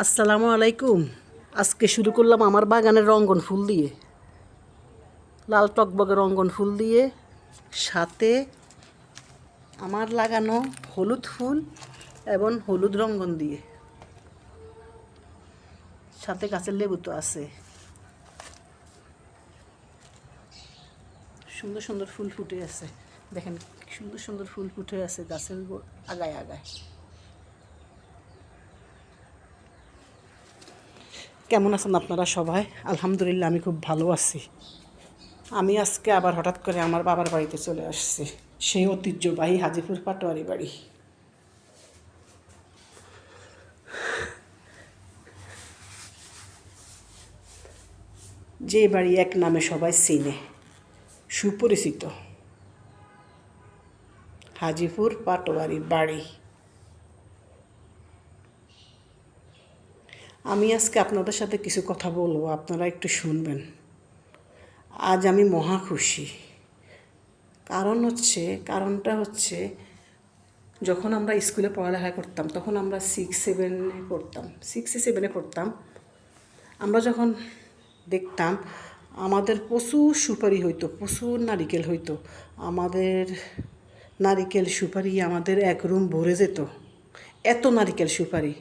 আসসালামু আলাইকুম। আজকে শুরু করলাম আমার বাগানের রঙ্গন ফুল দিয়ে, লাল টকবগে রঙ্গন ফুল দিয়ে, সাথে আমার লাগানো হলুদ ফুল এবং হলুদ রঙ্গন দিয়ে, সাথে গাছের লেবু তো আছে। সুন্দর সুন্দর ফুল ফুটে আছে, দেখেন সুন্দর সুন্দর ফুল ফুটে আছে গাছের আগায় আগায়। কেমন আছেন আপনারা সবাই? আলহামদুলিল্লাহ আমি খুব ভালো আছি। আমি আজকে আবার হঠাৎ করে আমার বাবার বাড়িতে চলে আসছি, সেই ঐতিহ্যবাহী হাজিপুর পাটোয়ারি বাড়ি। যে বাড়ি এক নামে সবাই চিনে, সুপরিচিত, হাজিপুর পাটোয়ারি বাড়ি। আমি আজকে আপনাদের সাথে কিছু কথা বলবো, আপনারা একটু শুনবেন। আজ আমি মহা খুশি। কারণটা হচ্ছে যখন আমরা স্কুলে পড়ালেখা করতাম, তখন আমরা 6-7-এ পড়তাম। আমরা যখন দেখতাম আমাদের প্রচুর সুপারি হইতো, প্রচুর নারিকেল হইতো। আমাদের নারিকেল সুপারি আমাদের এক রুম ভরে যেত, এত নারিকেল সুপারি।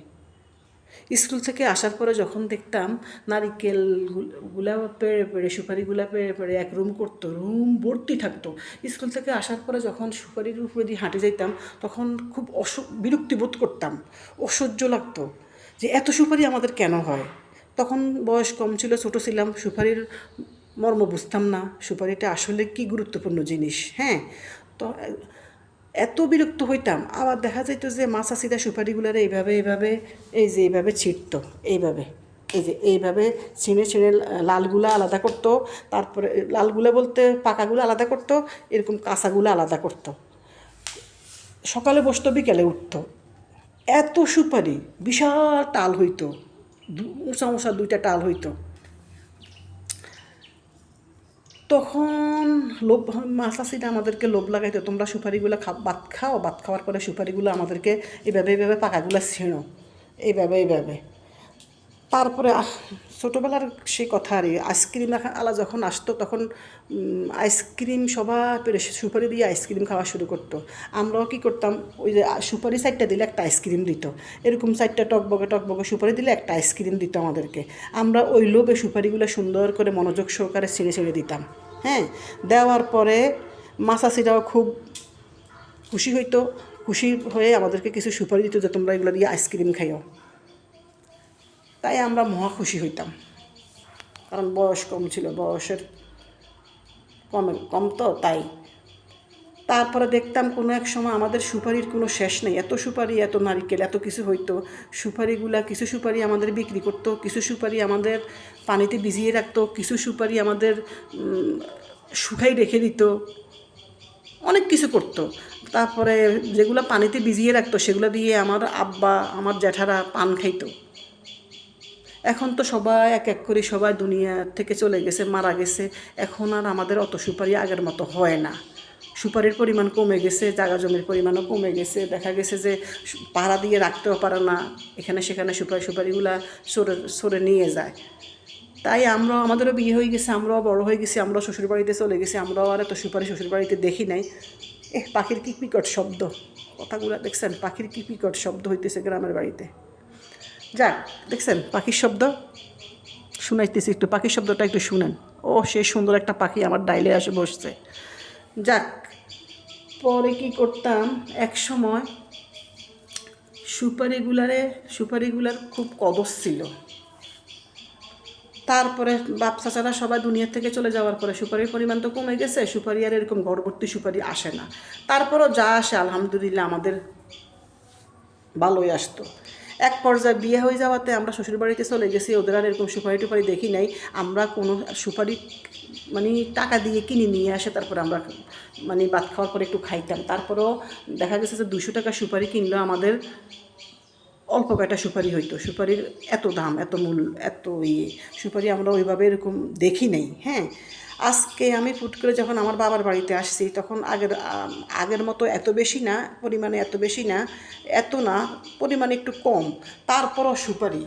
স্কুল থেকে আসার পরে যখন দেখতাম নারিকেলগুলা পেড়ে পেড়ে, সুপারিগুলা পেড়ে পেড়ে এক রুম করতো, রুম ভর্তি থাকতো। স্কুল থেকে আসার পরে যখন সুপারির উপরে দিয়ে হাঁটে যাইতাম, তখন খুব বিরক্তি বোধ করতাম, অসহ্য লাগতো যে এত সুপারি আমাদের কেন হয়। তখন বয়স কম ছিল, ছোটো ছিলাম, সুপারির মর্ম বুঝতাম না, সুপারিটা আসলে কি গুরুত্বপূর্ণ জিনিস। হ্যাঁ, তো এত বিরক্ত হইতাম। আবার দেখা যেত যে মাছাছিরা সুপারিগুলারে এইভাবে এইভাবে ছিঁড়ত, এইভাবে ছিঁড়ে লালগুলা আলাদা করতো, তারপরে লালগুলা বলতে পাকাগুলো আলাদা করতো, এরকম কাঁচাগুলো আলাদা করতো। সকালে বসতো, বিকেলে উঠতো। এত সুপারি, বিশাল টাল হইতো, উঁচা উঁচা 2টা টাল হইতো। তখন মাছাছিটা আমাদেরকে লোভ লাগাইতো, তোমরা সুপারিগুলো ভাত খাওয়ার পরে সুপারিগুলো আমাদেরকে এইভাবে পাকাগুলো ছিঁড়ো, এইভাবে। তারপরে ছোটোবেলার সেই কথা আর আইসক্রিম আলা যখন আসতো, তখন আইসক্রিম সবাই পেরে সুপারি দিয়ে আইসক্রিম খাওয়া শুরু করতো। আমরাও কী করতাম, ওই যে সুপারি 4টা দিলে একটা আইসক্রিম দিত, এরকম 4টা টকবগে সুপারি দিলে একটা আইসক্রিম দিত আমাদেরকে। আমরা ওই লোভে সুপারিগুলো সুন্দর করে মনোযোগ সহকারে ছিঁড়ে দিতাম। হ্যাঁ, দেওয়ার পরে মাছাছিরাও খুব খুশি হইতো, খুশি হয়ে আমাদেরকে কিছু সুপারি দিত যে তোমরা এগুলো দিয়ে আইসক্রিম খাইও। তাই আমরা মহা খুশি হইতাম, কারণ বয়স কম ছিল, বয়সের কম তো তাই। তারপরে দেখতাম কোনো এক সময় আমাদের সুপারির কোনো শেষ নেই, এত সুপারি, এত নারিকেল, এত কিছু হইতো। কিছু সুপারি আমাদের বিক্রি করতো, কিছু সুপারি আমাদের পানিতে ভিজিয়ে রাখতো, কিছু সুপারি আমাদের শুকাই রেখে দিত, অনেক কিছু করতো। তারপরে যেগুলো পানিতে ভিজিয়ে রাখতো সেগুলো দিয়ে আমার আব্বা, আমার জ্যাঠারা পান খাইতো। এখন তো সবাই এক এক করে সবাই দুনিয়া থেকে চলে গেছে, মারা গেছে। এখন আর আমাদের অত সুপারি আগের মতো হয় না, সুপারির পরিমাণ কমে গেছে, জায়গা জমির পরিমাণও কমে গেছে। দেখা গেছে যে পাহারা দিয়ে রাখতেও পারে না, এখানে সেখানে সুপারিগুলা সরে নিয়ে যায়। তাই আমাদেরও বিয়ে হয়ে গেছে, আমরাও বড় হয়ে গেছি, আমরাও শ্বশুরবাড়িতে চলে গেছি, আমরাও আর এত সুপারি শ্বশুরবাড়িতে দেখি নাই। পাখির কি বিকট শব্দ, কথাগুলো দেখছেন, পাখির কি বিকট শব্দ হইতেছে গ্রামের বাড়িতে। যাক, দেখছেন পাখির শব্দ, শুনাইতেছি, একটু পাখির শব্দটা একটু শুনেন। ও, সে সুন্দর একটা পাখি আমার ডাইলে এসে বসছে। যাক, পরে কি করতাম, এক সময় সুপারিগুলার খুব কদর ছিল। তারপরে বাপ চাচারা সবাই দুনিয়া থেকে চলে যাওয়ার পরে সুপারির পরিমাণ তো কমে গেছে, সুপারি আর এরকম ঘরভর্তি সুপারি আসে না। তারপরও যা আসে আলহামদুলিল্লাহ আমাদের ভালোই আসতো। এক পর্যায়ে বিয়ে হয়ে যাওয়াতে আমরা শ্বশুরবাড়িতে চলে গেছি, ওদের আর এরকম সুপারি টুপারি দেখি নাই। আমরা কোনো সুপারি মানে টাকা দিয়ে কিনে নিয়ে আসে, তারপরে আমরা মানে ভাত খাওয়ার পরে একটু খাইতাম। তারপরেও দেখা গেছে যে 200 টাকা সুপারি কিনলেও আমাদের অল্প কয়টা সুপারি হইতো। সুপারির এত দাম, এত মূল্য, এত সুপারি আমরা ওইভাবে এরকম দেখি নেই। হ্যাঁ, আজকে আমি ফুট করে যখন আমার বাবার বাড়িতে আসছি, তখন আগের মতো এত বেশি না, পরিমাণে পরিমাণে একটু কম, তারপরও সুপারি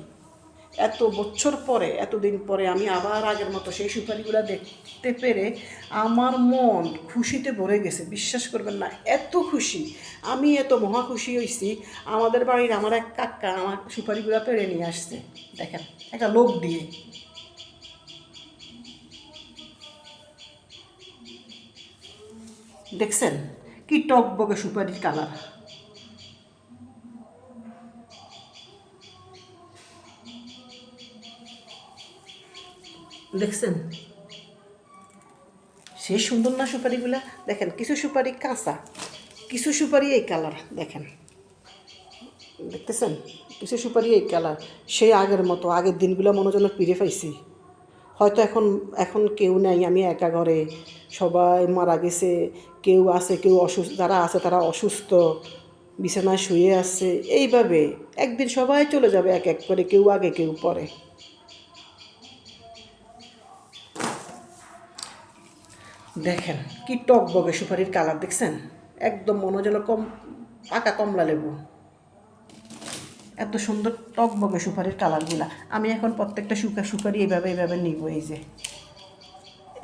এত বছর পরে, এতদিন পরে আমি আবার আগের মতো সেই সুপারিগুলো দেখতে পেরে আমার মন খুশিতে ভরে গেছে। বিশ্বাস করবেন না, এত খুশি, আমি এত মহা খুশি হয়েছি। আমাদের বাড়ির আমার এক কাকা আমার সুপারিগুলো পেড়ে নিয়ে আসছে, দেখেন, একটা লোক দিয়ে। দেখছেন কি টকবগে সুপারির কালার, দেখছেন সে সুন্দর না সুপারিগুলা? দেখেন কিছু সুপারি কাঁচা, কিছু সুপারি এই কালার, দেখেন দেখতেছেন, কিছু সুপারি এই কালার। সেই আগের মতো, আগের দিনগুলো মনে যেন ফিরে পাইছি। হয়তো এখন এখন কেউ নাই, আমি একা ঘরে, সবাই মারা গেছে, কেউ আছে, কেউ অসুস্থ, যারা আছে তারা অসুস্থ, বিছানায় শুয়ে আছে। এইভাবে একদিন সবাই চলে যাবে এক এক করে, কেউ আগে কেউ পরে। দেখেন কি টকবগে সুপারির কালার, দেখছেন একদম মনে যেন পাকা কমলা লেবু। এত সুন্দর টকবগে সুপারির কালারগুলা। আমি এখন প্রত্যেকটা সুপারি এইভাবে এইভাবে নিব, এই যে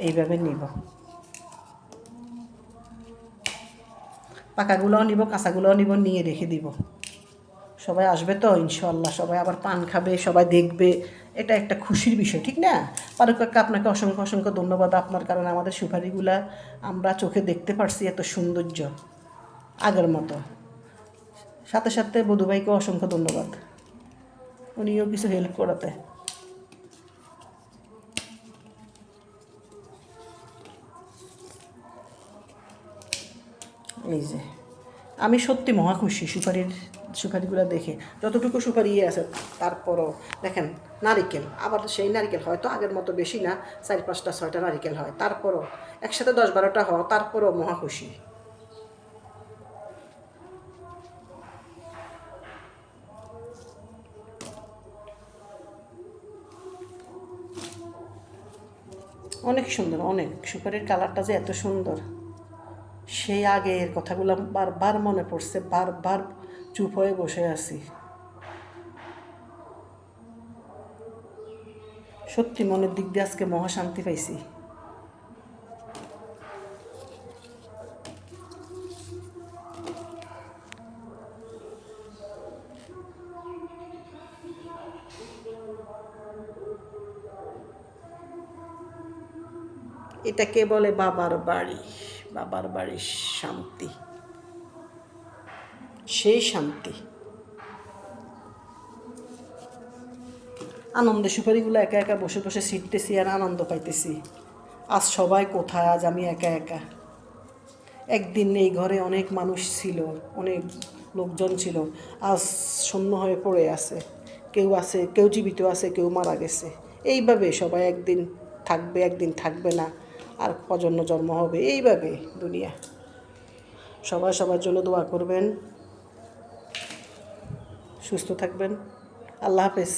এইভাবে নিব, পাকাগুলোও নিব, কাঁচাগুলোও নিব, নিয়ে রেখে দিব। সবাই আসবে তো ইনশাল্লাহ, সবাই আবার পান খাবে, সবাই দেখবে, এটা একটা খুশির বিষয়, ঠিক না? ফারুক কাকা, আপনাকে অসংখ্য অসংখ্য ধন্যবাদ। আপনার কারণে আমাদের সুপারিগুলা আমরা চোখে দেখতে পারছি এত সৌন্দর্য আগের মতো। সাথে সাথে বধু ভাইকেও অসংখ্য ধন্যবাদ, উনিও কিছু হেল্প করাতে। এই যে আমি সত্যি মহা খুশি সুপারিগুলো দেখে, যতটুকু সুপারি আছে। তারপরও দেখেন নারিকেল, আবার সেই নারিকেল হয়তো আগের মতো বেশি না, 4, 5, 6টা নারিকেল হয়, তারপরও একসাথে 10, 12টা হয়, তারপরও মহা খুশি। অনেক সুন্দর, অনেক সুপারির কালারটা যে এত সুন্দর, সেই আগের কথাগুলো বারবার মনে পড়ছে, বারবার চুপ হয়ে বসে আছি। সত্যি মনের দিক দিয়ে আজকে মহা শান্তি পাইছি। এটাকে বলে বাবার বাড়ি, বাবার বাড়ির শান্তি, সেই শান্তি। আনন্দে সুপারিগুলো একা একা বসে বসে ছিটতেছি আর আনন্দ পাইতেছি। আজ সবাই কোথায়, আজ আমি একা একা। একদিন এই ঘরে অনেক মানুষ ছিল, অনেক লোকজন ছিল, আজ শূন্য হয়ে পড়ে আছে। কেউ আছে, কেউ জীবিত আছে, কেউ মারা গেছে। এইভাবে সবাই একদিন থাকবে, একদিন থাকবে না, আর প্রজন্ম জন্ম হবে, এইভাবে দুনিয়া। সবাই সবার জন্য দোয়া করবেন, সুস্থ থাকবেন। আল্লাহ হাফেজ।